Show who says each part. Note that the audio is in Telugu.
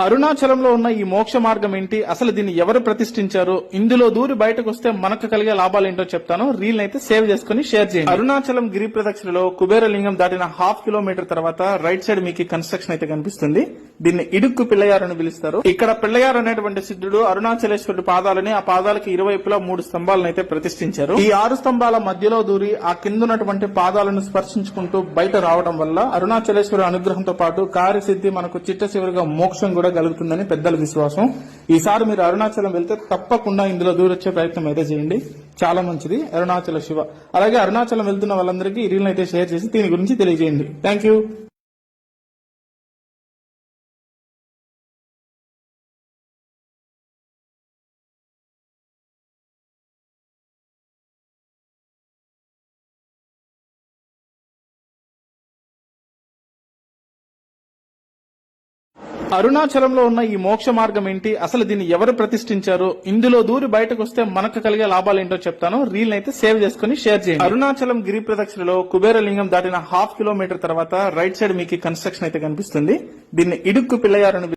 Speaker 1: అరుణాచలంలో ఉన్న ఈ మోక్ష మార్గం ఏంటి, అసలు దీన్ని ఎవరు ప్రతిష్ఠించారు, ఇందులో దూరి బయటకు వస్తే మనకు కలిగే లాభాలు ఏంటో చెప్తాను. రీల్ అయితే సేవ్ చేసుకుని షేర్ చేయండి. అరుణాచలం గిరి ప్రదక్షిణలో కుబేరలింగం దాటిన 1/2 కిలోమీటర్ తర్వాత రైట్ సైడ్ మీకు కన్స్ట్రక్షన్ అయితే కనిపిస్తుంది. దీన్ని ఇడుక్కు పిల్లయారు అని పిలుస్తారు. ఇక్కడ పిల్లయారు అనేటువంటి సిద్ధుడు అరుణాచలేశ్వరుడి పాదాలని, ఆ పాదాలకి ఇరువైపులా 3 స్తంభాలను అయితే ప్రతిష్ఠించారు. ఈ 6 స్తంభాల మధ్యలో దూరి ఆ కిందున్నటువంటి పాదాలను స్పర్శించుకుంటూ బయట రావడం వల్ల అరుణాచలేశ్వరి అనుగ్రహంతో పాటు కార్యసిద్ధి, మనకు చిట్ట చివరిగా మోక్షం కూడా కలుగుతుందని పెద్దల విశ్వాసం. ఈసారి మీరు అరుణాచలం వెళ్తే తప్పకుండా ఇందులో దూరొచ్చే ప్రయత్నం అయితే చేయండి. చాలా మంచిది. అరుణాచల శివ. అలాగే అరుణాచలం వెళ్తున్న వాళ్ళందరికీ ఈ రీల్ అయితే షేర్ చేసి దీని గురించి తెలియజేయండి. Thank you. అరుణాచలంలో ఉన్న ఈ మోక్ష మార్గం ఏంటి, అసలు దీన్ని ఎవరు ప్రతిష్ఠించారు, ఇందులో దూరి బయటకు వస్తే మనకు కలిగే లాభాలు ఏంటో చెప్తాను. రీల్ అయితే సేవ్ చేసుకుని షేర్ చేయండి. అరుణాచలం గిరి ప్రదక్షిణలో కుబేరలింగం దాటిన 1/2 కిలోమీటర్ తర్వాత రైట్ సైడ్ మీకు కన్స్ట్రక్షన్ అయితే కనిపిస్తుంది. దీన్ని ఇడుక్కు పిల్లయారు అని